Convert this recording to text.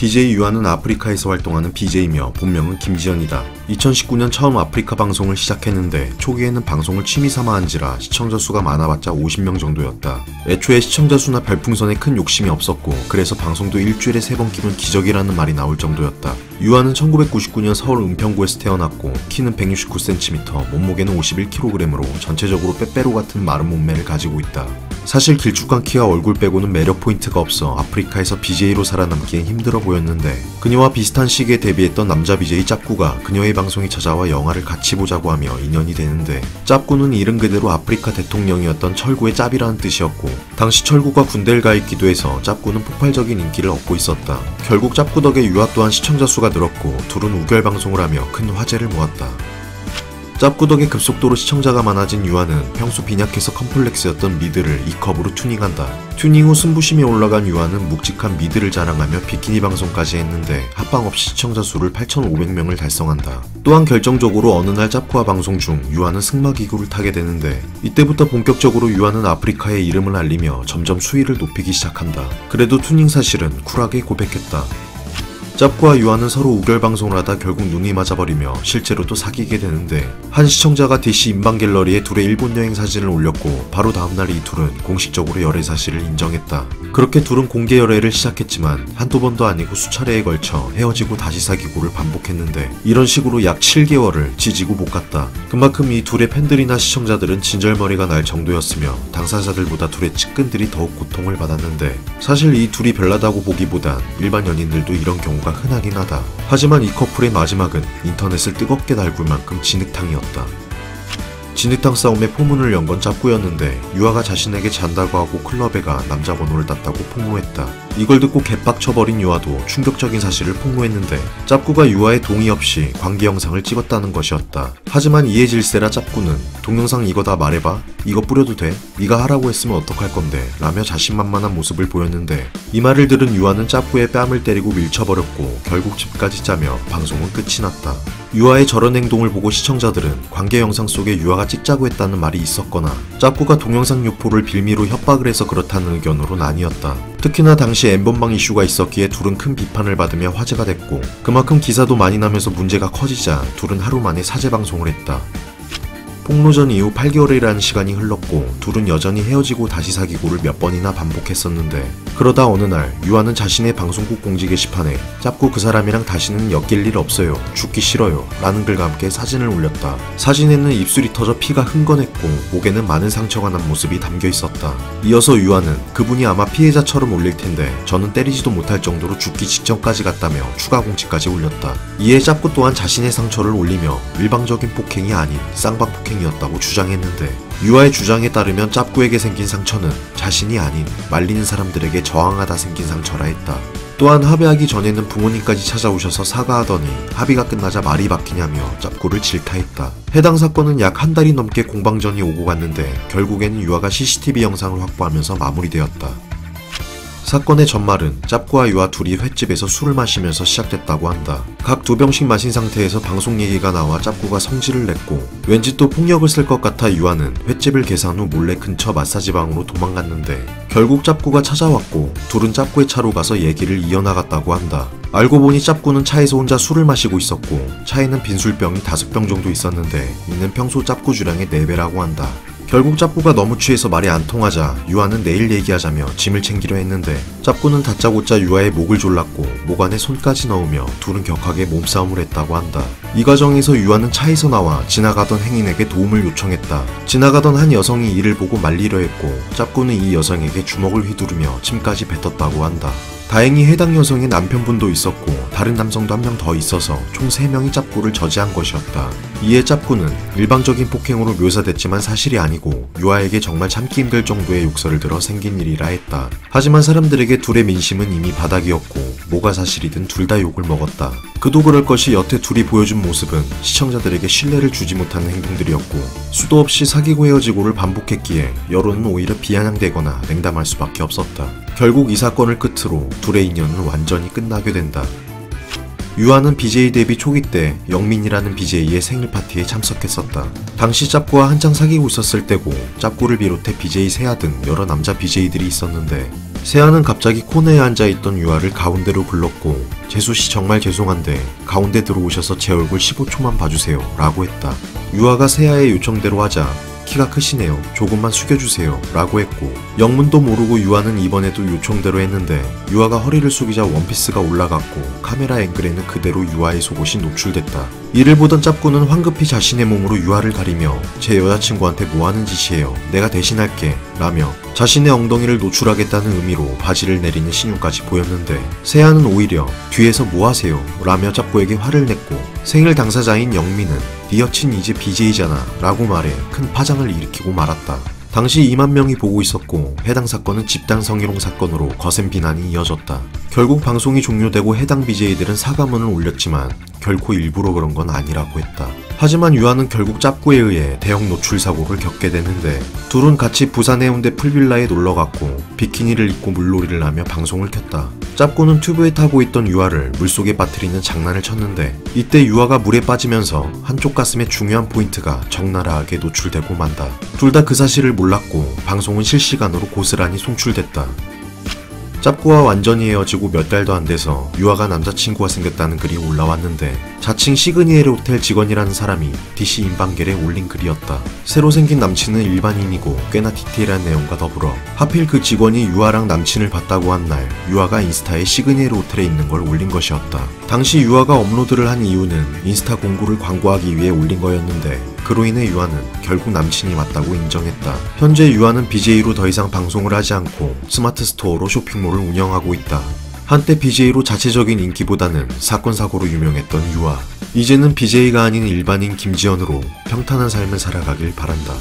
BJ 유아는 아프리카에서 활동하는 BJ며 본명은 김지연이다. 2019년 처음 아프리카 방송을 시작했는데 초기에는 방송을 취미삼아 한지라 시청자 수가 많아봤자 50명 정도였다. 애초에 시청자 수나 별풍선에 큰 욕심이 없었고 그래서 방송도 일주일에 3번 끼면 기적이라는 말이 나올 정도였다. 유아는 1999년 서울 은평구에서 태어났고 키는 169cm, 몸무게는 51kg으로 전체적으로 빼빼로 같은 마른 몸매를 가지고 있다. 사실 길쭉한 키와 얼굴 빼고는 매력 포인트가 없어 아프리카에서 BJ로 살아남기엔 힘들어 보였는데 그녀와 비슷한 시기에 데뷔했던 남자 BJ 짭구가 그녀의 방송에 찾아와 영화를 같이 보자고 하며 인연이 되는데, 짭구는 이름 그대로 아프리카 대통령이었던 철구의 짭이라는 뜻이었고 당시 철구가 군대를 가 있기도 해서 짭구는 폭발적인 인기를 얻고 있었다. 결국 짭구 덕에 유아 또한 시청자 수가 늘었고 둘은 우결 방송을 하며 큰 화제를 모았다. 짭구 덕에 급속도로 시청자가 많아진 유아는 평소 빈약해서 컴플렉스였던 미드를 E컵으로 튜닝한다. 튜닝 후 승부심이 올라간 유아는 묵직한 미드를 자랑하며 비키니 방송까지 했는데 합방 없이 시청자 수를 8,500명을 달성한다. 또한 결정적으로 어느 날 짭구와 방송 중 유아는 승마기구를 타게 되는데 이때부터 본격적으로 유아는 아프리카의 이름을 알리며 점점 수위를 높이기 시작한다. 그래도 튜닝 사실은 쿨하게 고백했다. 짭구와 유아는 서로 우결 방송을 하다 결국 눈이 맞아버리며 실제로도 사귀게 되는데, 한 시청자가 DC 인방 갤러리에 둘의 일본 여행 사진을 올렸고 바로 다음날 이 둘은 공식적으로 열애 사실을 인정했다. 그렇게 둘은 공개 열애를 시작했지만 한두 번도 아니고 수차례에 걸쳐 헤어지고 다시 사귀고를 반복했는데 이런 식으로 약 7개월을 지지고 못 갔다. 그만큼 이 둘의 팬들이나 시청자들은 진절머리가 날 정도였으며 당사자들보다 둘의 측근들이 더욱 고통을 받았는데, 사실 이 둘이 별나다고 보기보단 일반 연인들도 이런 경우가 흔하긴 하다. 하지만 이 커플의 마지막은 인터넷을 뜨겁게 달굴 만큼 진흙탕이었다. 진흙탕 싸움에 포문을 연 건 짭구였는데 유아가 자신에게 잔다고 하고 클럽에 가 남자 번호를 땄다고 폭로했다. 이걸 듣고 개빡쳐버린 유아도 충격적인 사실을 폭로했는데 짭구가 유아의 동의 없이 관계 영상을 찍었다는 것이었다. 하지만 이에 질세라 짭구는 동영상 이거 다 말해봐? 이거 뿌려도 돼? 네가 하라고 했으면 어떡할 건데? 라며 자신만만한 모습을 보였는데, 이 말을 들은 유아는 짭구의 뺨을 때리고 밀쳐버렸고 결국 집까지 짜며 방송은 끝이 났다. 유아의 저런 행동을 보고 시청자들은 관계 영상 속에 유아가 찍자고 했다는 말이 있었거나 짭구가 동영상 유포를 빌미로 협박을 해서 그렇다는 의견으로 나뉘었다. 특히나 당시 엠번방 이슈가 있었기에 둘은 큰 비판을 받으며 화제가 됐고 그만큼 기사도 많이 나면서 문제가 커지자 둘은 하루 만에 사제 방송을 했다. 폭로전 이후 8개월이라는 시간이 흘렀고 둘은 여전히 헤어지고 다시 사귀고를 몇 번이나 반복했었는데, 그러다 어느 날 유아는 자신의 방송국 공지 게시판에 짭구 그 사람이랑 다시는 엮일 일 없어요. 죽기 싫어요. 라는 글과 함께 사진을 올렸다. 사진에는 입술이 터져 피가 흥건했고 목에는 많은 상처가 난 모습이 담겨 있었다. 이어서 유아는 그분이 아마 피해자처럼 올릴 텐데 저는 때리지도 못할 정도로 죽기 직전까지 갔다며 추가 공지까지 올렸다. 이에 짭구 또한 자신의 상처를 올리며 일방적인 폭행이 아닌 쌍방 폭행이었다고 주장했는데, 유아의 주장에 따르면 짭구에게 생긴 상처는 자신이 아닌 말리는 사람들에게 저항하다 생긴 상처라 했다. 또한 합의하기 전에는 부모님까지 찾아오셔서 사과하더니 합의가 끝나자 말이 바뀌냐며 짭구를 질타했다. 해당 사건은 약 한 달이 넘게 공방전이 오고 갔는데 결국에는 유아가 CCTV 영상을 확보하면서 마무리되었다. 사건의 전말은 짭구와 유아 둘이 횟집에서 술을 마시면서 시작됐다고 한다. 각 2병씩 마신 상태에서 방송 얘기가 나와 짭구가 성질을 냈고 왠지 또 폭력을 쓸 것 같아 유아는 횟집을 계산 후 몰래 근처 마사지방으로 도망갔는데 결국 짭구가 찾아왔고 둘은 짭구의 차로 가서 얘기를 이어나갔다고 한다. 알고 보니 짭구는 차에서 혼자 술을 마시고 있었고 차에는 빈술병이 5병 정도 있었는데 이는 평소 짭구 주량의 4배라고 한다. 결국 짭구가 너무 취해서 말이 안 통하자 유아는 내일 얘기하자며 짐을 챙기려 했는데 짭구는 다짜고짜 유아의 목을 졸랐고 목 안에 손까지 넣으며 둘은 격하게 몸싸움을 했다고 한다. 이 과정에서 유아는 차에서 나와 지나가던 행인에게 도움을 요청했다. 지나가던 한 여성이 이를 보고 말리려 했고 짭구는 이 여성에게 주먹을 휘두르며 침까지 뱉었다고 한다. 다행히 해당 여성의 남편분도 있었고 다른 남성도 한 명 더 있어서 총 3명이 짭구를 저지한 것이었다. 이에 짭구는 일방적인 폭행으로 묘사됐지만 사실이 아니고 유아에게 정말 참기 힘들 정도의 욕설을 들어 생긴 일이라 했다. 하지만 사람들에게 둘의 민심은 이미 바닥이었고 뭐가 사실이든 둘 다 욕을 먹었다. 그도 그럴 것이 여태 둘이 보여준 모습은 시청자들에게 신뢰를 주지 못하는 행동들이었고 수도 없이 사귀고 헤어지고를 반복했기에 여론은 오히려 비아냥대거나 냉담할 수밖에 없었다. 결국 이 사건을 끝으로 둘의 인연은 완전히 끝나게 된다. 유아는 BJ 데뷔 초기 때 영민이라는 BJ의 생일 파티에 참석했었다. 당시 짭구와 한창 사귀고 있었을 때고 짭구를 비롯해 BJ 세아 등 여러 남자 BJ들이 있었는데 세아는 갑자기 코너에 앉아있던 유아를 가운데로 불렀고 재수씨 정말 죄송한데 가운데 들어오셔서 제 얼굴 15초만 봐주세요 라고 했다. 유아가 세아의 요청대로 하자 키가 크시네요. 조금만 숙여주세요 라고 했고 영문도 모르고 유아는 이번에도 요청대로 했는데 유아가 허리를 숙이자 원피스가 올라갔고 카메라 앵글에는 그대로 유아의 속옷이 노출됐다. 이를 보던 짭구는 황급히 자신의 몸으로 유아를 가리며 제 여자친구한테 뭐하는 짓이에요. 내가 대신할게 라며 자신의 엉덩이를 노출하겠다는 의미로 바지를 내리는 신용까지 보였는데 세아는 오히려 뒤에서 뭐하세요 라며 짭구에게 화를 냈고 생일 당사자인 영민은 네 여친 이제 BJ잖아 라고 말해 큰 파장을 일으키고 말았다. 당시 2만 명이 보고 있었고 해당 사건은 집단 성희롱 사건으로 거센 비난이 이어졌다. 결국 방송이 종료되고 해당 BJ들은 사과문을 올렸지만 결코 일부러 그런 건 아니라고 했다. 하지만 유아는 결국 짭구에 의해 대형 노출 사고를 겪게 되는데 둘은 같이 부산 해운대 풀빌라에 놀러갔고 비키니를 입고 물놀이를 하며 방송을 켰다. 짭구는 튜브에 타고 있던 유아를 물속에 빠뜨리는 장난을 쳤는데 이때 유아가 물에 빠지면서 한쪽 가슴의 중요한 포인트가 적나라하게 노출되고 만다. 둘 다 그 사실을 몰랐고 방송은 실시간으로 고스란히 송출됐다. 짭구와 완전히 헤어지고 몇 달도 안 돼서 유아가 남자친구가 생겼다는 글이 올라왔는데 자칭 시그니엘 호텔 직원이라는 사람이 DC 인방겔에 올린 글이었다. 새로 생긴 남친은 일반인이고 꽤나 디테일한 내용과 더불어 하필 그 직원이 유아랑 남친을 봤다고 한 날 유아가 인스타에 시그니엘 호텔에 있는 걸 올린 것이었다. 당시 유아가 업로드를 한 이유는 인스타 공고를 광고하기 위해 올린 거였는데 그로 인해 유아는 결국 남친이 맞다고 인정했다. 현재 유아는 BJ로 더 이상 방송을 하지 않고 스마트 스토어로 쇼핑몰을 운영하고 있다. 한때 BJ로 자체적인 인기보다는 사건 사고로 유명했던 유아. 이제는 BJ가 아닌 일반인 김지연으로 평탄한 삶을 살아가길 바란다.